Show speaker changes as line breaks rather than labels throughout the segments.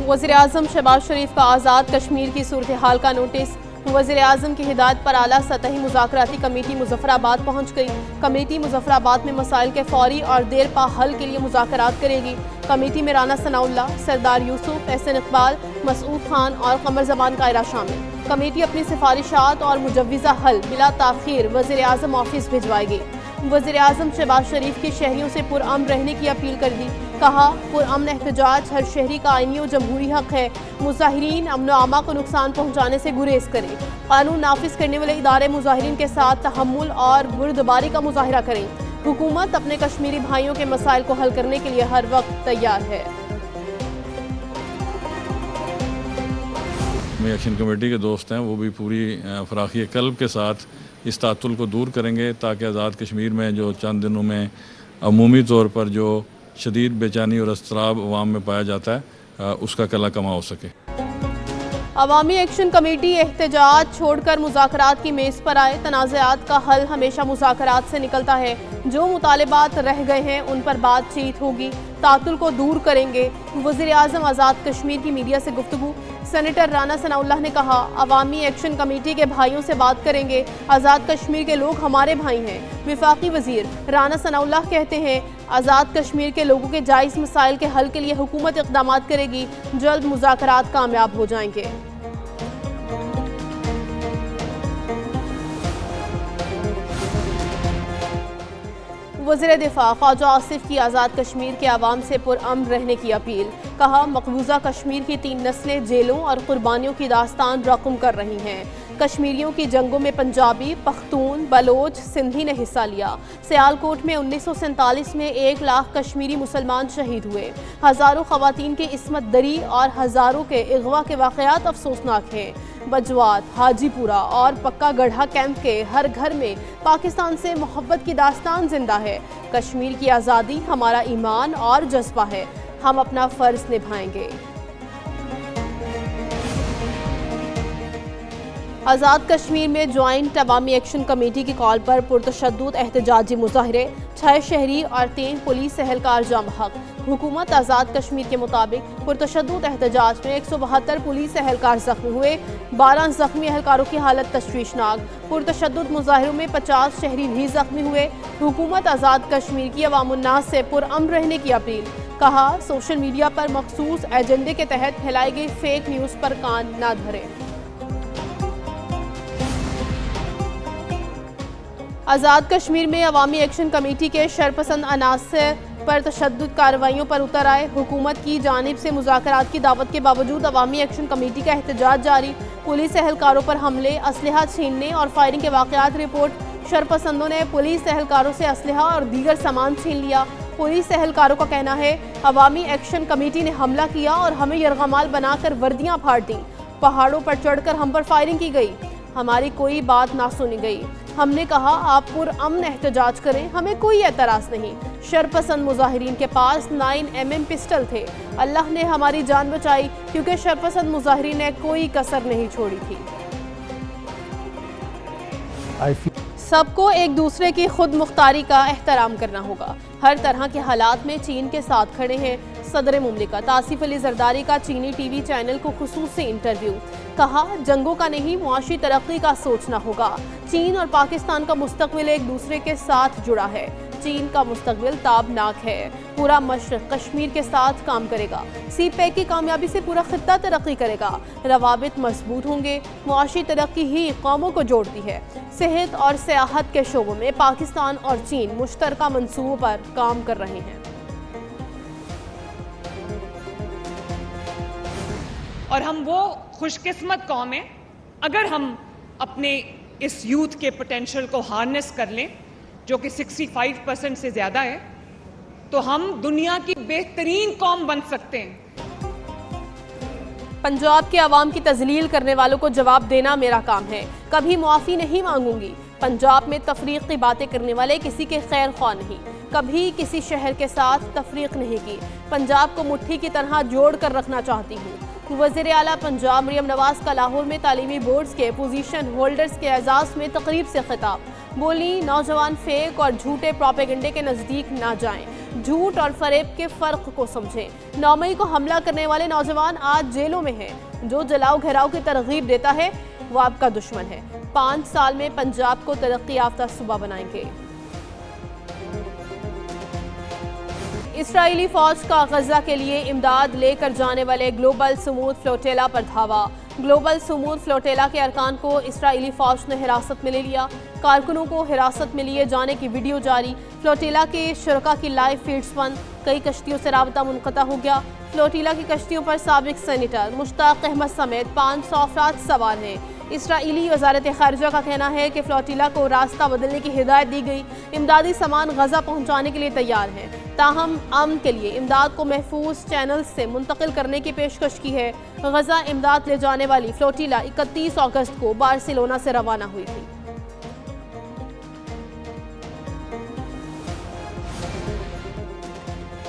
وزیر اعظم شہباز شریف کا آزاد کشمیر کی صورتحال کا نوٹس۔ وزیر اعظم کی ہدایت پر اعلیٰ سطحی مذاکراتی کمیٹی مظفر آباد پہنچ گئی۔ کمیٹی مظفر آباد میں مسائل کے فوری اور دیر پا حل کے لیے مذاکرات کرے گی۔ کمیٹی میں رانا ثناءاللہ، سردار یوسف، احسن اقبال، مسعود خان اور قمر زمان قائرہ شامل۔ کمیٹی اپنی سفارشات اور مجوزہ حل بلا تاخیر وزیر اعظم آفس بھجوائے گی۔ وزیر اعظم شہباز شریف کی شہریوں سے پرامن رہنے کی اپیل کر دی۔ کہا، پرامن احتجاج ہر شہری کا آئینی و جمہوری حق ہے۔ مظاہرین امن و امان کو نقصان پہنچانے سے گریز کریں۔ قانون نافذ کرنے والے ادارے مظاہرین کے ساتھ تحمل اور بردباری کا مظاہرہ کریں۔ حکومت اپنے کشمیری بھائیوں کے مسائل کو حل کرنے کے لیے ہر وقت تیار ہے۔
ایکشن کمیٹی کے دوست ہیں، وہ بھی پوری فراخی قلب کے ساتھ اس تعطل کو دور کریں گے تاکہ آزاد کشمیر میں جو چند دنوں میں عمومی طور پر جو شدید بے چینی اور اضطراب عوام میں پایا جاتا ہے اس کا کلا کما ہو سکے۔
عوامی ایکشن کمیٹی احتجاج چھوڑ کر مذاکرات کی میز پر آئے۔ تنازعات کا حل ہمیشہ مذاکرات سے نکلتا ہے۔ جو مطالبات رہ گئے ہیں ان پر بات چیت ہوگی، تعطل کو دور کریں گے۔ وزیر اعظم آزاد کشمیر کی میڈیا سے گفتگو۔ سینیٹر رانا ثناءاللہ نے کہا، عوامی ایکشن کمیٹی کے بھائیوں سے بات کریں گے۔ آزاد کشمیر کے لوگ ہمارے بھائی ہیں۔ وفاقی وزیر رانا ثناءاللہ کہتے ہیں، آزاد کشمیر کے لوگوں کے جائز مسائل کے حل کے لیے حکومت اقدامات کرے گی۔ جلد مذاکرات کامیاب ہو جائیں گے۔ وزیر دفاع خواجہ آصف کی آزاد کشمیر کے عوام سے پرامن رہنے کی اپیل۔ کہا، مقبوضہ کشمیر کی 3 نسلیں جیلوں اور قربانیوں کی داستان رقم کر رہی ہیں۔ کشمیریوں کی جنگوں میں پنجابی، پختون، بلوچ، سندھی نے حصہ لیا۔ سیالکوٹ میں 1947 میں 1 لاکھ کشمیری مسلمان شہید ہوئے۔ ہزاروں خواتین کی عصمت دری اور ہزاروں کے اغوا کے واقعات افسوسناک ہیں۔ بجوات، حاجی پورہ اور پکا گڑھا کیمپ کے ہر گھر میں پاکستان سے محبت کی داستان زندہ ہے۔ کشمیر کی آزادی ہمارا ایمان اور جذبہ ہے۔ ہم اپنا فرض نبھائیں گے۔ آزاد کشمیر میں جوائنٹ عوامی ایکشن کمیٹی کی کال پر پرتشدد احتجاجی مظاہرے، 6 شہری اور 3 پولیس اہلکار جاں بحق۔ حکومت آزاد کشمیر کے مطابق پرتشدد احتجاج میں 172 پولیس اہلکار زخمی ہوئے، 12 زخمی اہلکاروں کی حالت تشویشناک۔ پرتشدد مظاہروں میں 50 شہری بھی زخمی ہوئے۔ حکومت آزاد کشمیر کی عوام الناس سے پرامن رہنے کی اپیل۔ کہا، سوشل میڈیا پر مخصوص ایجنڈے کے تحت پھیلائی گئی فیک نیوز پر کان نہ دھریں۔ آزاد کشمیر میں عوامی ایکشن کمیٹی کے شرپسند عناصر پر تشدد کارروائیوں پر اتر آئے۔ حکومت کی جانب سے مذاکرات کی دعوت کے باوجود عوامی ایکشن کمیٹی کا احتجاج جاری۔ پولیس اہلکاروں پر حملے، اسلحہ چھیننے اور فائرنگ کے واقعات رپورٹ۔ شرپسندوں نے پولیس اہلکاروں سے اسلحہ اور دیگر سامان چھین لیا۔ پولیس اہلکاروں کا کہنا ہے، عوامی ایکشن کمیٹی نے حملہ کیا اور ہمیں یرغمال بنا کر وردیاں پھاڑ دیں۔ پہاڑوں پر چڑھ کر ہم پر فائرنگ کی گئی۔ ہماری کوئی بات نہ سنی گئی۔ ہم نے کہا، آپ پرامن احتجاج کریں، ہمیں کوئی اعتراض نہیں۔ شرپسند مظاہرین کے پاس 9mm پسٹل تھے۔ اللہ نے ہماری جان بچائی کیونکہ شرپسند مظاہرین نے کوئی کسر نہیں چھوڑی تھی۔ سب کو ایک دوسرے کی خود مختاری کا احترام کرنا ہوگا۔ ہر طرح کے حالات میں چین کے ساتھ کھڑے ہیں۔ صدر مملکت آصف علی زرداری کا چینی ٹی وی چینل کو خصوصی انٹرویو۔ کہا، جنگوں کا نہیں، معاشی ترقی کا سوچنا ہوگا۔ چین اور پاکستان کا مستقبل ایک دوسرے کے ساتھ جڑا ہے۔ چین کا مستقبل تابناک ہے۔ پورا مشرق کشمیر کے ساتھ کام کرے گا۔ سی پیک کی کامیابی سے پورا خطہ ترقی کرے گا۔ روابط مضبوط ہوں گے۔ معاشی ترقی ہی قوموں کو جوڑتی ہے۔ صحت اور سیاحت کے شعبوں میں پاکستان اور چین مشترکہ منصوبوں پر کام کر رہے ہیں۔
اور ہم وہ خوش قسمت قوم ہیں اگر ہم اپنے اس یوتھ کے پوٹینشل کو ہارنس کر لیں، جو کہ 65% سے زیادہ ہے، تو ہم دنیا کی بہترین قوم بن سکتے ہیں۔
پنجاب کے عوام کی تذلیل کرنے والوں کو جواب دینا میرا کام ہے۔ کبھی معافی نہیں مانگوں گی۔ پنجاب میں تفریق کی باتیں کرنے والے کسی کے خیر خواہ نہیں۔ کبھی کسی شہر کے ساتھ تفریق نہیں کی۔ پنجاب کو مٹھی کی طرح جوڑ کر رکھنا چاہتی ہوں۔ وزیر اعلیٰ پنجاب مریم نواز کا لاہور میں تعلیمی بورڈز کے پوزیشن ہولڈرز کے اعزاز میں تقریب سے خطاب۔ بولی نوجوان فیک اور جھوٹے پروپیگنڈے کے نزدیک نہ جائیں، جھوٹ اور فریب کے فرق کو سمجھیں۔ 9 مئی کو حملہ کرنے والے نوجوان آج جیلوں میں ہیں۔ جو جلاؤ گھیراؤ کی ترغیب دیتا ہے وہ آپ کا دشمن ہے۔ 5 سال میں پنجاب کو ترقی یافتہ صوبہ بنائیں گے۔ اسرائیلی فوج کا غزہ کے لیے امداد لے کر جانے والے گلوبل سمود فلوٹیلا پر دھاوا۔ گلوبل سمود فلوٹیلا کے ارکان کو اسرائیلی فوج نے حراست میں لے لیا۔ کارکنوں کو حراست میں لیے جانے کی ویڈیو جاری۔ فلوٹیلا کے شرکاء کی لائیو فیڈز بند، کئی کشتیوں سے رابطہ منقطع ہو گیا۔ فلوٹیلا کی کشتیوں پر سابق سینیٹر مشتاق احمد سمیت 500 افراد سوار ہیں۔ اسرائیلی وزارت خارجہ کا کہنا ہے کہ فلوٹیلا کو راستہ بدلنے کی ہدایت دی گئی۔ امدادی سامان غزہ پہنچانے کے لیے تیار ہیں، تاہم امن کے لیے امداد کو محفوظ چینل سے منتقل کرنے کی پیشکش کی ہے۔ غزہ امداد لے جانے والی فلوٹیلا 31 اگست کو بارسلونا سے روانہ ہوئی تھی۔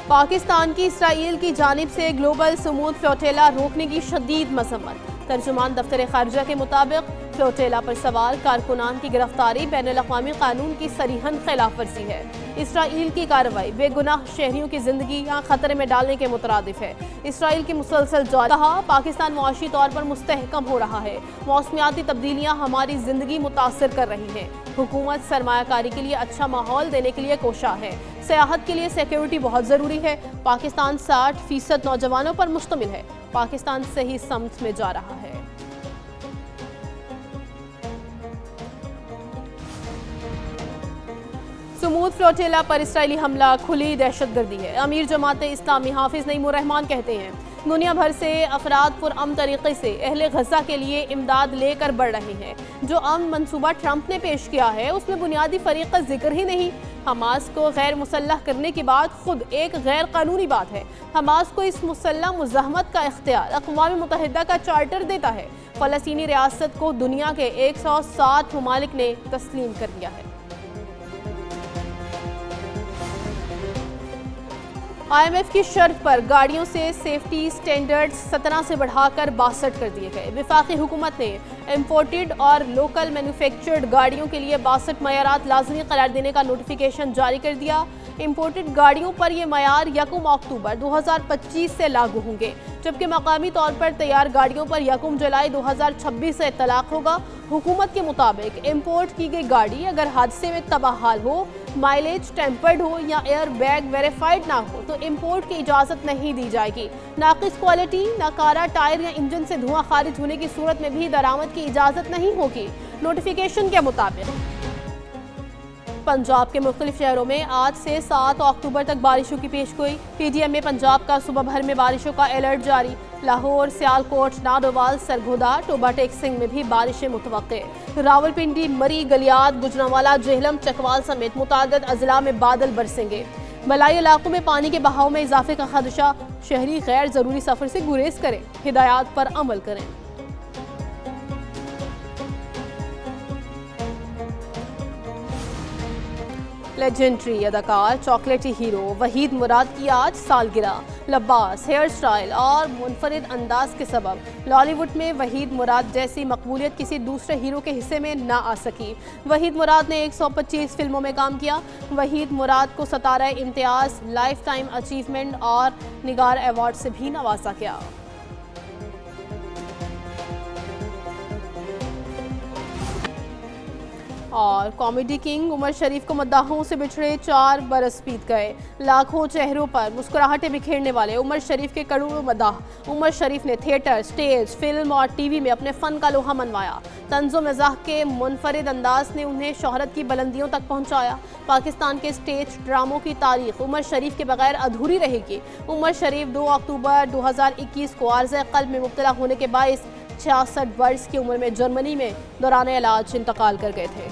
پاکستان کی اسرائیل کی جانب سے گلوبل سمود فلوٹیلا روکنے کی شدید مذمت۔ ترجمان دفتر خارجہ کے مطابق فلوٹیلا پر سوار کارکنان کی گرفتاری بین الاقوامی قانون کی صریحاً خلاف ورزی ہے۔ اسرائیل کی کارروائی بے گناہ شہریوں کی زندگیاں خطرے میں ڈالنے کے مترادف ہے۔ اسرائیل کی مسلسل جاری کہا، پاکستان معاشی طور پر مستحکم ہو رہا ہے۔ موسمیاتی تبدیلیاں ہماری زندگی متاثر کر رہی ہیں۔ حکومت سرمایہ کاری کے لیے اچھا ماحول دینے کے لیے کوشاں ہے۔ سیاحت کے لیے سیکیورٹی بہت ضروری ہے۔ پاکستان 60% نوجوانوں پر مشتمل ہے۔ پاکستان صحیح سمت میں جا رہا ہے۔ سمود فلوٹیلا پر اسرائیلی حملہ کھلی دہشت گردی ہے۔ امیر جماعت اسلامی حافظ نعیم الرحمان کہتے ہیں، دنیا بھر سے افراد پرامن طریقے سے اہل غزہ کے لیے امداد لے کر بڑھ رہے ہیں۔ جو امن منصوبہ ٹرمپ نے پیش کیا ہے اس میں بنیادی فریق کا ذکر ہی نہیں۔ حماس کو غیر مسلح کرنے کی بات خود ایک غیر قانونی بات ہے۔ حماس کو اس مسلح مزاحمت کا اختیار اقوام متحدہ کا چارٹر دیتا ہے۔ فلسطینی ریاست کو دنیا کے 160 ممالک نے تسلیم کر لیا ہے۔ آئی ایم ایف کی شرط پر گاڑیوں سے سیفٹی سٹینڈرڈز 17 سے بڑھا کر 62 کر دیے گئے۔ وفاقی حکومت نے امپورٹڈ اور لوکل مینوفیکچرڈ گاڑیوں کے لیے 62 معیارات لازمی قرار دینے کا نوٹیفیکیشن جاری کر دیا۔ امپورٹڈ گاڑیوں پر یہ معیار 1 اکتوبر 2025 سے لاگو ہوں گے، جبکہ مقامی طور پر تیار گاڑیوں پر 1 جولائی 2026 سے اطلاق ہوگا۔ حکومت کے مطابق امپورٹ کی گئی گاڑی اگر حادثے میں تباہ حال ہو، مائلیج ٹیمپرڈ ہو یا ایئر بیگ ویریفائڈ نہ ہو تو امپورٹ کی اجازت نہیں دی جائے گی۔ ناقص کوالٹی، ناکارہ ٹائر یا انجن سے دھواں خارج ہونے کی صورت میں بھی درآمد کی اجازت نہیں ہوگی۔ نوٹیفیکیشن کے مطابق پنجاب کے مختلف شہروں میں آج سے 7 اکتوبر تک بارشوں کی پیشگوئی۔ پی ڈی ایم میں پنجاب کا صوبہ بھر میں بارشوں کا الرٹ جاری۔ لاہور، سیالکوٹ، ناروال، سرگودا، ٹوبا ٹیک سنگھ میں بھی بارشیں متوقع۔ راولپنڈی، مری، گلیات، گجرانوالہ، جہلم، چکوال سمیت متعدد اضلاع میں بادل برسیں گے۔ بلائی علاقوں میں پانی کے بہاؤ میں اضافے کا خدشہ، شہری غیر ضروری سفر سے گریز کریں، ہدایات پر عمل کریں۔ لیجنڈری اداکار، چاکلیٹی ہیرو وحید مراد کی آج سالگرہ۔ لباس، ہیئر سٹائل اور منفرد انداز کے سبب لالی ووڈ میں وحید مراد جیسی مقبولیت کسی دوسرے ہیرو کے حصے میں نہ آ سکی۔ وحید مراد نے 125 فلموں میں کام کیا۔ وحید مراد کو ستارہ امتیاز، لائف ٹائم اچیومنٹ اور نگار ایوارڈ سے بھی نوازا گیا۔ اور کامیڈی کنگ عمر شریف کو مداحوں سے بچھڑے 4 برس بیت گئے۔ لاکھوں چہروں پر مسکراہٹیں بکھیرنے والے عمر شریف کے کروڑوں مداح۔ عمر شریف نے تھیٹر، سٹیج، فلم اور ٹی وی میں اپنے فن کا لوہا منوایا۔ طنز و مزاح کے منفرد انداز نے انہیں شہرت کی بلندیوں تک پہنچایا۔ پاکستان کے سٹیج ڈراموں کی تاریخ عمر شریف کے بغیر ادھوری رہے گی۔ عمر شریف 2 اکتوبر 2021 کو عارضہ قلب میں مبتلا ہونے کے باعث 66 برس کی عمر میں جرمنی میں دوران علاج انتقال کر گئے تھے۔